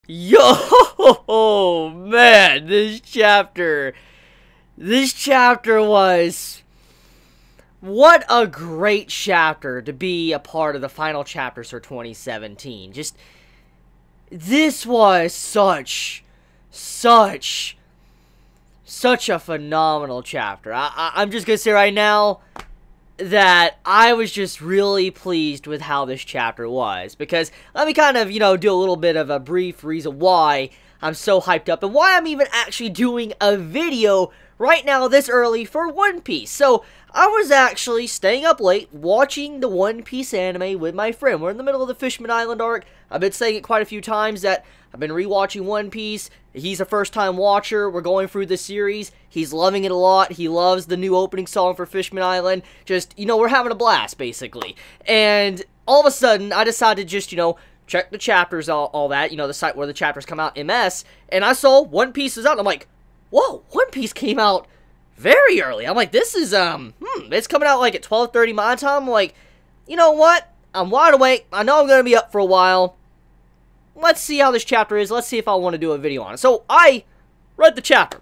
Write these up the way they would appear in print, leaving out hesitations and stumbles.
Yo, man, this chapter was, what a great chapter to be a part of the final chapters for 2017. Just, this was such a phenomenal chapter. I'm just gonna say right now that I was just really pleased with how this chapter was, because let me kind of, do a little bit of a brief reason why I'm so hyped up and why I'm even actually doing a video right now this early for One Piece. So, I was actually staying up late watching the One Piece anime with my friend. We're in the middle of the Fishman Island arc. I've been saying it quite a few times that I've been rewatching One Piece. He's a first-time watcher. We're going through the series. He's loving it a lot. He loves the new opening song for Fishman Island. Just, we're having a blast, basically. And all of a sudden, I decided to just, check the chapters, all that, the site where the chapters come out, MS, and I saw One Piece is out, and I'm like, whoa, One Piece came out very early. I'm like, this is, it's coming out, like, at 12:30 my time. I'm like, you know what? I'm wide awake. I know I'm going to be up for a while. Let's see how this chapter is. Let's see if I want to do a video on it. So, I read the chapter.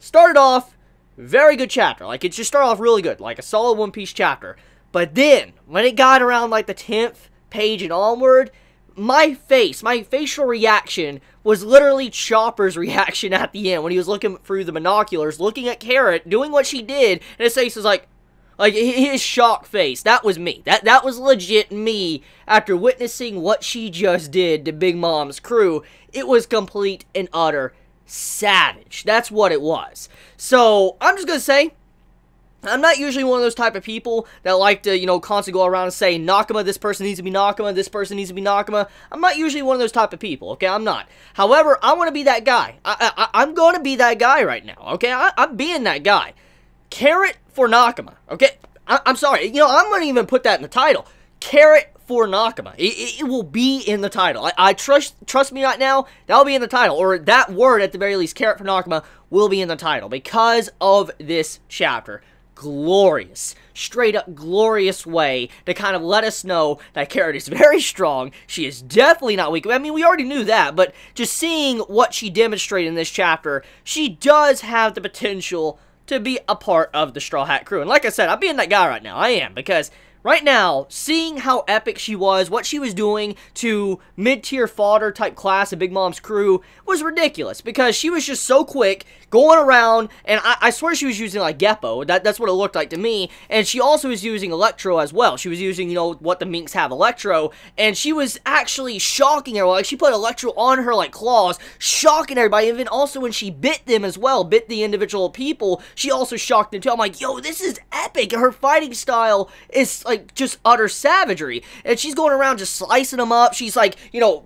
Started off, very good chapter. Like, it just started off really good. Like, a solid One Piece chapter. But then, when it got around, like, the 10th page and onward, my facial reaction was literally Chopper's reaction at the end when he was looking through the binoculars, looking at Carrot, doing what she did, and his face was like his shocked face. That was me. That was legit me after witnessing what she just did to Big Mom's crew. It was complete and utter savage. That's what it was. So, I'm just gonna say, I'm not usually one of those type of people that like to, constantly go around and say, NAKAMA, this person needs to be NAKAMA, this person needs to be NAKAMA. I'm not usually one of those type of people, okay? I'm not. However, I want to be that guy. I'm going to be that guy right now, okay? I'm being that guy. Carrot for NAKAMA, okay? I'm sorry. I'm going to even put that in the title. Carrot for NAKAMA. It will be in the title. I trust me right now, that'll be in the title. Or that word, at the very least, carrot for NAKAMA, will be in the title because of this chapter. Glorious, straight up glorious way to kind of let us know that Carrot is very strong. She is definitely not weak. I mean, we already knew that, but just seeing what she demonstrated in this chapter, she does have the potential to be a part of the Straw Hat crew. And like I said, I'm being that guy right now. I am, because right now, seeing how epic she was, what she was doing to mid-tier fodder type class of Big Mom's crew was ridiculous, because she was just so quick, going around, and I swear she was using, like, Geppo. That's what it looked like to me, and she also was using Electro as well. She was using, what the minks have, Electro, and she was actually shocking everyone. Like, she put Electro on her, like, claws, shocking everybody, and then also when she bit them as well, bit the individual people, she also shocked them too. I'm like, yo, this is epic. Her fighting style is, like, just utter savagery, and she's going around just slicing them up. She's, like,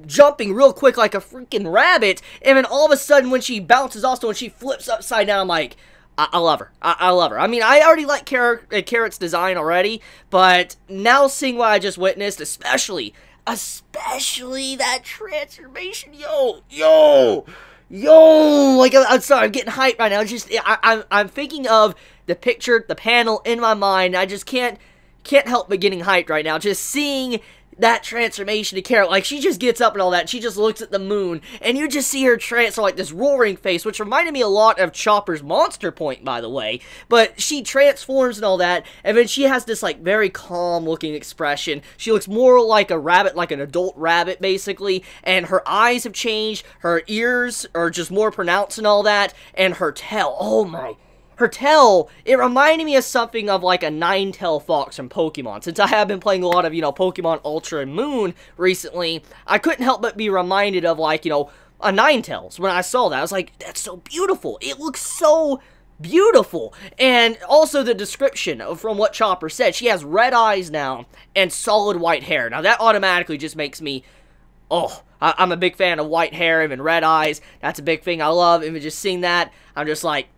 jumping real quick like a freaking rabbit, and then all of a sudden when she bounces also and she flips upside down, I'm like, I love her. I love her. I mean, I already like Carrot's design already, but now seeing what I just witnessed, especially that transformation, yo, like, I'm sorry, I'm getting hyped right now. It's just, I'm thinking of the picture, the panel in my mind. I just can't help but getting hyped right now. Just seeing that transformation to Carrot, like, she just gets up and all that, she just looks at the moon, and you just see her transform, like, this roaring face, which reminded me a lot of Chopper's Monster Point, by the way, but she transforms and all that, and then she has this, like, very calm-looking expression. She looks more like a rabbit, like an adult rabbit, basically, and her eyes have changed, her ears are just more pronounced and all that, and her tail, oh my... Her tail, it reminded me of something of like a nine-tailed fox from Pokemon. Since I have been playing a lot of, Pokemon Ultra and Moon recently, I couldn't help but be reminded of, like, a nine-tails. When I saw that, I was like, that's so beautiful. It looks so beautiful. And also the description from what Chopper said. She has red eyes now and solid white hair. Now, that automatically just makes me, I'm a big fan of white hair and red eyes. That's a big thing I love. Even just seeing that, I'm just like,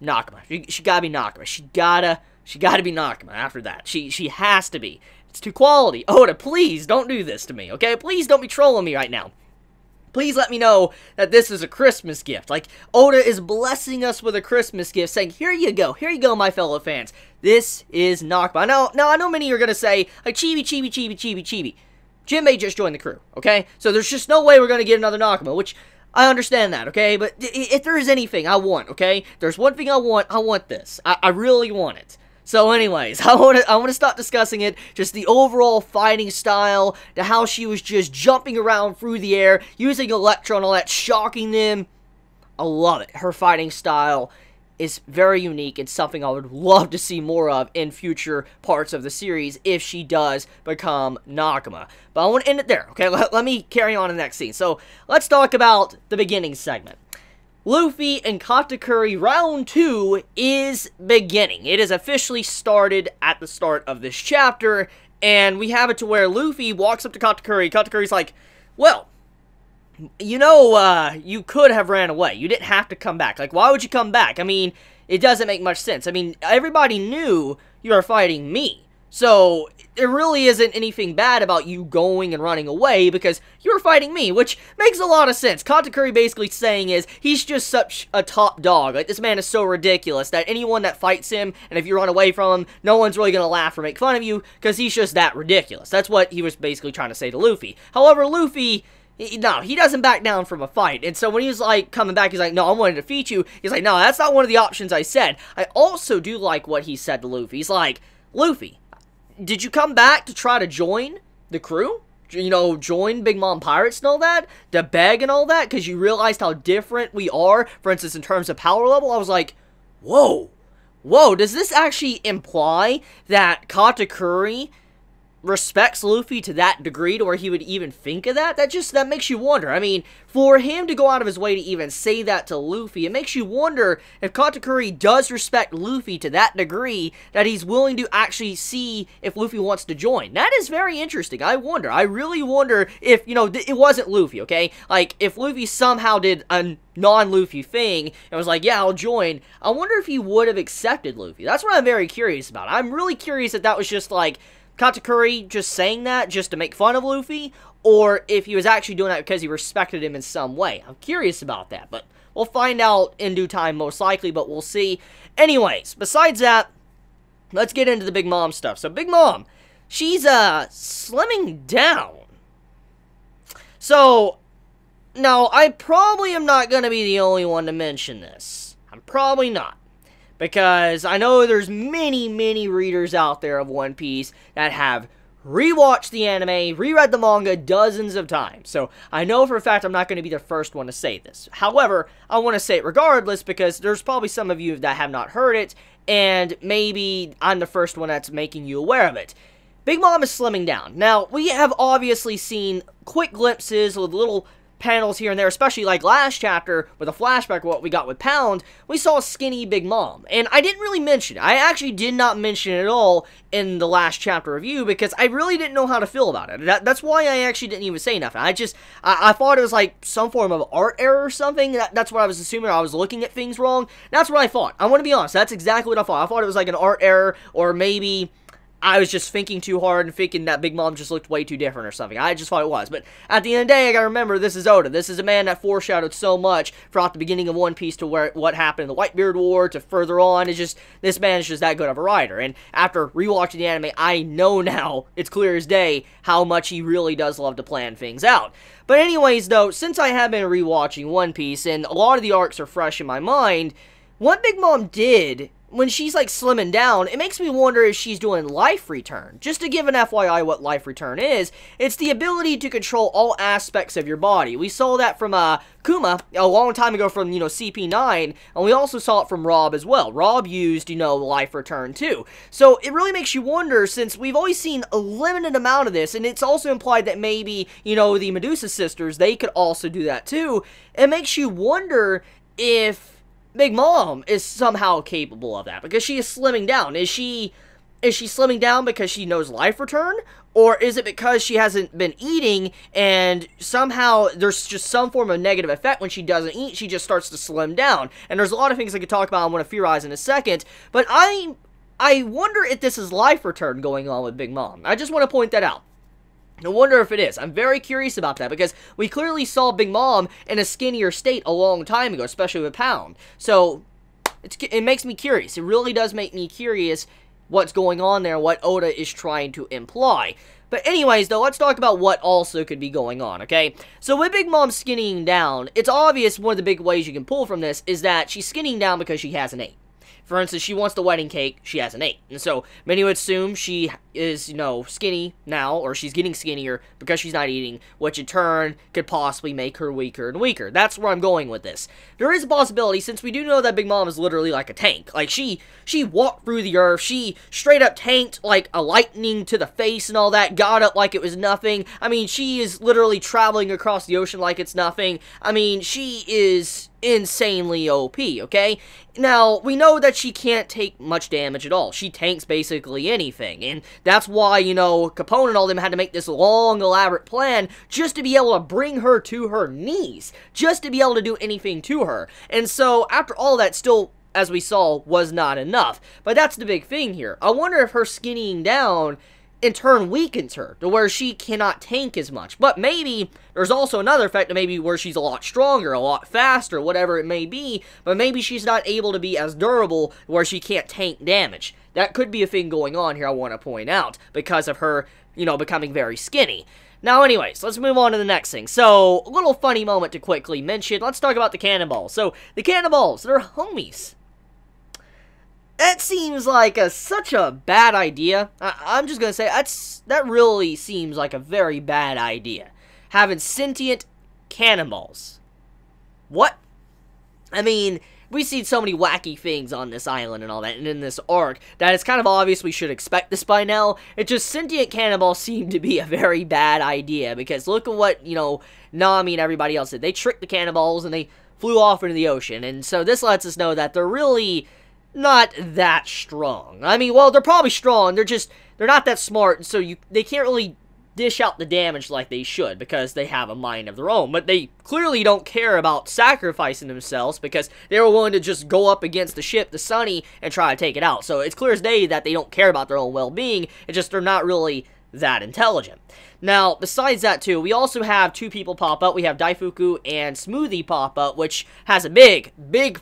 NAKAMA. She gotta be NAKAMA. She gotta be NAKAMA after that. She has to be. It's too quality. Oda, please don't do this to me, okay? Please don't be trolling me right now. Please let me know that this is a Christmas gift. Like, Oda is blessing us with a Christmas gift, saying, here you go, my fellow fans. This is NAKAMA. Now I know many are gonna say, like, Chibi. Jinbei just joined the crew, okay? So there's just no way we're going to get another Nakama, which I understand that, okay? But if there is anything I want, okay? There's one thing I want this. I really want it. So anyways, I want to stop discussing it, just the overall fighting style, to how she was just jumping around through the air, using Electro and all that, shocking them. I love it. Her fighting style is very unique and something I would love to see more of in future parts of the series if she does become Nakama. But I want to end it there, okay? Let me carry on to the next scene. So, let's talk about the beginning segment. Luffy and Kanta Curry round 2 is beginning. It is officially started at the start of this chapter, and we have it to where Luffy walks up to Kanta Curry. Kanta Curry's like, well, you know, you could have ran away. You didn't have to come back. Like, why would you come back? I mean, it doesn't make much sense. I mean, everybody knew you were fighting me. So, there really isn't anything bad about you going and running away because you were fighting me, which makes a lot of sense. Kanta Curry basically saying is, he's just such a top dog. Like, this man is so ridiculous that anyone that fights him, and if you run away from him, no one's really going to laugh or make fun of you because he's just that ridiculous. That's what he was basically trying to say to Luffy. However, Luffy, no, he doesn't back down from a fight. And so when he was like coming back, he's like, no, I want to defeat you. He's like, no, that's not one of the options I said. I also do like what he said to Luffy. He's like, Luffy, did you come back to try to join the crew? You know, join Big Mom Pirates and all that? To beg and all that? Because you realized how different we are, for instance, in terms of power level? I was like, whoa. Whoa, does this actually imply that Kanta Curry respects Luffy to that degree to where he would even think of that? That makes you wonder. I mean, for him to go out of his way to even say that to Luffy, it makes you wonder if Kanta Curry does respect Luffy to that degree that he's willing to actually see if Luffy wants to join. That is very interesting. I really wonder if, you know, it wasn't Luffy, okay? Like, if Luffy somehow did a non-Luffy thing and was like, yeah, I'll join, I wonder if he would have accepted Luffy. That's what I'm very curious about. I'm really curious if that was just like Kanta Curry just saying that just to make fun of Luffy, or if he was actually doing that because he respected him in some way. I'm curious about that, but we'll find out in due time most likely, but we'll see. Anyways, besides that, let's get into the Big Mom stuff. So Big Mom, she's slimming down. So, now, I probably am not going to be the only one to mention this. I'm probably not. Because I know there's many, many readers out there of One Piece that have rewatched the anime, reread the manga dozens of times. So I know for a fact I'm not going to be the first one to say this. However, I want to say it regardless because there's probably some of you that have not heard it, and maybe I'm the first one that's making you aware of it. Big Mom is slimming down. Now, we have obviously seen quick glimpses with little panels here and there, especially like last chapter with a flashback of what we got with Pound. We saw skinny Big Mom, and I didn't really mention it. I actually did not mention it at all in the last chapter review because I really didn't know how to feel about it. That's why I actually didn't even say nothing. I thought it was like some form of art error or something. That's what I was assuming. I was looking at things wrong. That's what I thought. I want to be honest. That's exactly what I thought. I thought it was like an art error, or maybe I was just thinking too hard and thinking that Big Mom just looked way too different or something. I just thought it was. But at the end of the day, I gotta remember, this is Oda. This is a man that foreshadowed so much throughout the beginning of One Piece to what happened in the Whitebeard War to further on. It's just, this man is just that good of a writer. And after rewatching the anime, I know now, it's clear as day, how much he really does love to plan things out. But anyways, though, since I have been rewatching One Piece, and a lot of the arcs are fresh in my mind, what Big Mom did when she's like slimming down, it makes me wonder if she's doing life return. Just to give an FYI what life return is, it's the ability to control all aspects of your body. We saw that from Kuma a long time ago from, CP9, and we also saw it from Rob as well. Rob used, life return too. So it really makes you wonder, since we've always seen a limited amount of this, and it's also implied that maybe, the Medusa sisters, they could also do that too. It makes you wonder if Big Mom is somehow capable of that, because she is slimming down. Is she slimming down because she knows life return? Or is it because she hasn't been eating, and somehow there's just some form of negative effect when she doesn't eat, she just starts to slim down? And there's a lot of things I could talk about I want to theorize in a second, but I wonder if this is life return going on with Big Mom. I just want to point that out. I wonder if it is. I'm very curious about that, because we clearly saw Big Mom in a skinnier state a long time ago, especially with Pound. So, it makes me curious. It really does make me curious. what's going on there, what Oda is trying to imply. But anyways, though, let's talk about what also could be going on, okay? So with Big Mom skinnying down, it's obvious one of the big ways you can pull from this is that she's skinnying down because she has an 8. For instance, she wants the wedding cake, she has an 8. And so, many would assume she is, you know, skinny now, or she's getting skinnier because she's not eating, which in turn could possibly make her weaker and weaker. That's where I'm going with this. There is a possibility, since we do know that Big Mom is literally like a tank. Like, she walked through the earth, she straight up tanked like a lightning to the face and all that, got up like it was nothing. I mean, she is literally traveling across the ocean like it's nothing. I mean, she is insanely OP, okay? Now, we know that she can't take much damage at all. She tanks basically anything, and that's why, you know, Capone and all them had to make this long, elaborate plan just to be able to bring her to her knees, just to be able to do anything to her. And so, after all that, still, as we saw, was not enough. But that's the big thing here. I wonder if her skinnying down in turn weakens her to where she cannot tank as much. But maybe there's also another effect of maybe where she's a lot stronger, a lot faster, whatever it may be, but maybe she's not able to be as durable where she can't tank damage. That could be a thing going on here I want to point out because of her, you know, becoming very skinny. Now, anyways, let's move on to the next thing. So, a little funny moment to quickly mention. Let's talk about the Cannibals. So, the Cannibals, they're homies. That seems like such a bad idea. I'm just gonna say, that really seems like a very bad idea. Having sentient cannibals. What? I mean, we've seen so many wacky things on this island and all that, and in this arc, that it's kind of obvious we should expect this by now. It just, sentient cannibals seem to be a very bad idea, because look at what, you know, Nami and everybody else did. They tricked the cannibals, and they flew off into the ocean, and so this lets us know that they're really not that strong. I mean, well, they're probably strong, they're not that smart, so they can't really dish out the damage like they should, because they have a mind of their own, but they clearly don't care about sacrificing themselves, because they were willing to just go up against the ship, the Sunny, and try to take it out. So it's clear as day that they don't care about their own well-being, it's just they're not really that intelligent. Now, besides that too, we also have two people pop up. We have Daifuku and Smoothie pop up, which has a big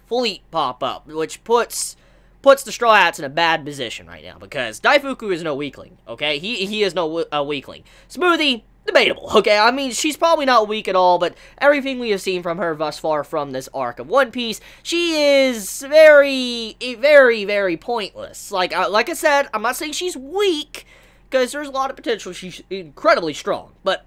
fleet pop up, which puts the Straw Hats in a bad position right now, because Daifuku is no weakling, okay? He is no weakling. Smoothie, debatable, okay? I mean, she's probably not weak at all, but everything we have seen from her thus far from this arc of One Piece, she is very pointless. Like I said, I'm not saying she's weak, because there's a lot of potential. She's incredibly strong, but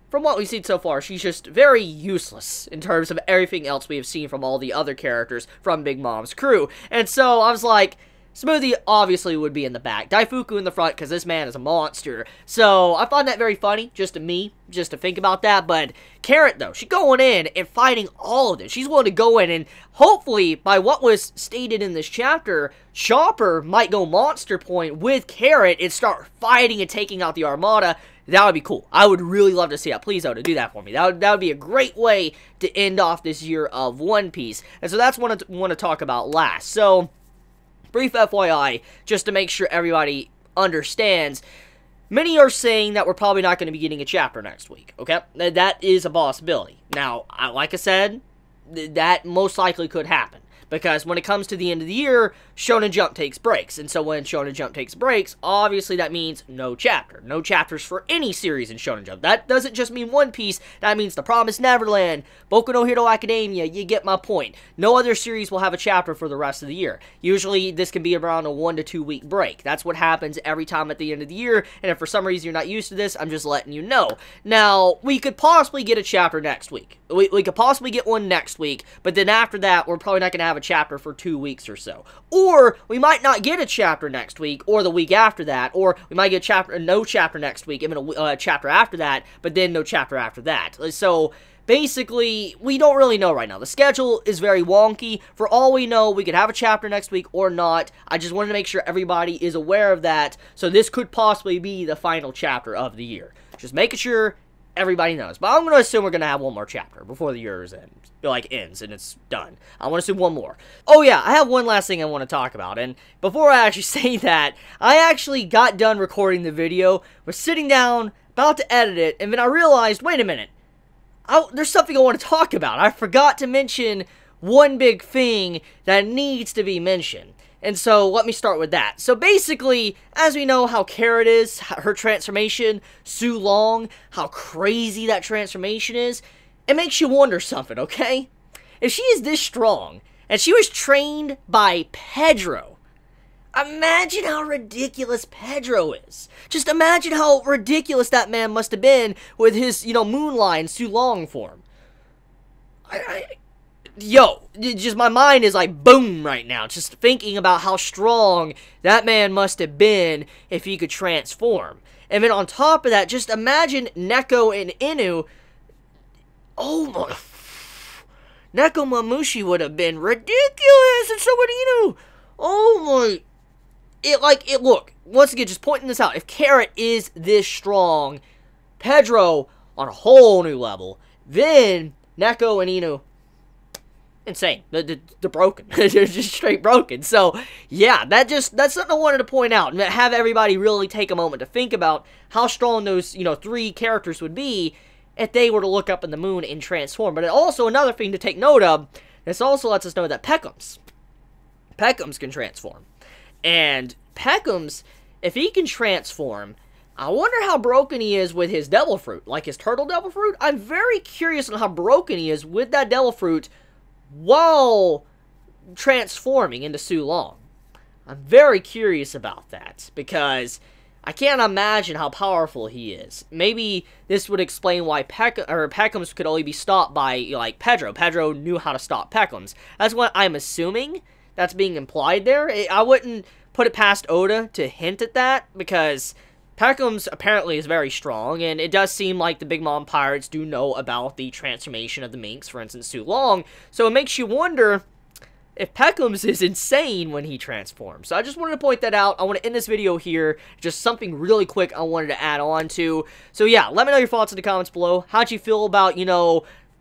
from what we've seen so far, she's just very useless in terms of everything else we have seen from all the other characters from Big Mom's crew. And so I was like, Smoothie obviously would be in the back, Daifuku in the front, because this man is a monster. So I found that very funny, just to think about that. But Carrot, though, she's going in and fighting all of this. She's willing to go in, and hopefully, by what was stated in this chapter, Chopper might go monster point with Carrot and start fighting and taking out the Armada. That would be cool. I would really love to see that. Please, Oda, do that for me. That would be a great way to end off this year of One Piece. And so that's what I want to talk about last. So, brief FYI, just to make sure everybody understands, many are saying that we're probably not going to be getting a chapter next week, okay? That is a possibility. Now, like I said, that most likely could happen, because when it comes to the end of the year, Shonen Jump takes breaks, and so when Shonen Jump takes breaks, obviously that means no chapter. No chapters for any series in Shonen Jump. That doesn't just mean One Piece, that means The Promised Neverland, Boku no Hero Academia, you get my point. No other series will have a chapter for the rest of the year. Usually, this can be around a 1 to 2 week break. That's what happens every time at the end of the year, and if for some reason you're not used to this, I'm just letting you know. Now, we could possibly get a chapter next week. We could possibly get one next week, but then after that, we're probably not going to have a chapter for 2 weeks or so. Or we might not get a chapter next week, or the week after that, or we might get no chapter next week, even a chapter after that, but then no chapter after that. So basically, we don't really know right now. The schedule is very wonky. For all we know, we could have a chapter next week or not. I just wanted to make sure everybody is aware of that, so this could possibly be the final chapter of the year. Just making sure everybody knows. But I'm going to assume we're going to have one more chapter before the year ends and it's done. I want to assume one more. Oh yeah, I have one last thing I want to talk about. And before I actually say that, I actually got done recording the video, was sitting down, about to edit it, and then I realized, wait a minute, there's something I want to talk about. I forgot to mention one big thing that needs to be mentioned. And so, let me start with that. So, basically, as we know how Carrot is, her transformation, Su Long, how crazy that transformation is, it makes you wonder something, okay? If she is this strong, and she was trained by Pedro, imagine how ridiculous Pedro is. Just imagine how ridiculous that man must have been with his, Moonlight Su Long form. Yo, just my mind is like boom right now, just thinking about how strong that man must have been if he could transform. And then on top of that, just imagine Neko and Inu. Oh my, Neko Mamushi would have been ridiculous, and so would Inu. Oh my, look, once again, just pointing this out, if Carrot is this strong, Pedro on a whole new level, then Neko and Inu, insane. They're broken. They're just straight broken. So, yeah, that's something I wanted to point out and have everybody really take a moment to think about how strong those, 3 characters would be if they were to look up in the moon and transform. But also, another thing to take note of, this also lets us know that Peckums can transform. And Peckums, if he can transform, I wonder how broken he is with his Devil Fruit. Like his Turtle Devil Fruit? I'm very curious on how broken he is with that Devil Fruit while transforming into Su Long. I'm very curious about that, because I can't imagine how powerful he is. Maybe this would explain why Peckums could only be stopped by, like, Pedro. Pedro knew how to stop Peckums. That's what I'm assuming that's being implied there. I wouldn't put it past Oda to hint at that, because Peckums apparently is very strong, and it does seem like the Big Mom Pirates do know about the transformation of the minks, for instance, Su Long, so it makes you wonder if Peckums is insane when he transforms. So I just wanted to point that out. I want to end this video here. Just something really quick I wanted to add on to. So yeah, let me know your thoughts in the comments below. How'd you feel about,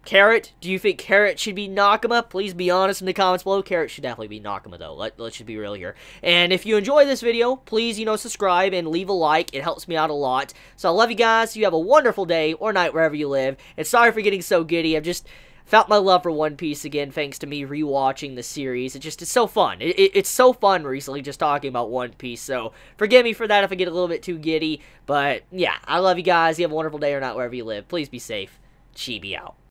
Carrot? Do you think Carrot should be Nakama? Please be honest in the comments below. Carrot should definitely be Nakama, though. Let's just be real here. And if you enjoy this video, please, subscribe and leave a like. It helps me out a lot. So I love you guys. You have a wonderful day or night wherever you live. And sorry for getting so giddy. I've just felt my love for One Piece again, thanks to me rewatching the series. It's so fun. It's so fun recently just talking about One Piece. So forgive me for that if I get a little bit too giddy. But yeah, I love you guys. You have a wonderful day or night wherever you live. Please be safe. Chibi out.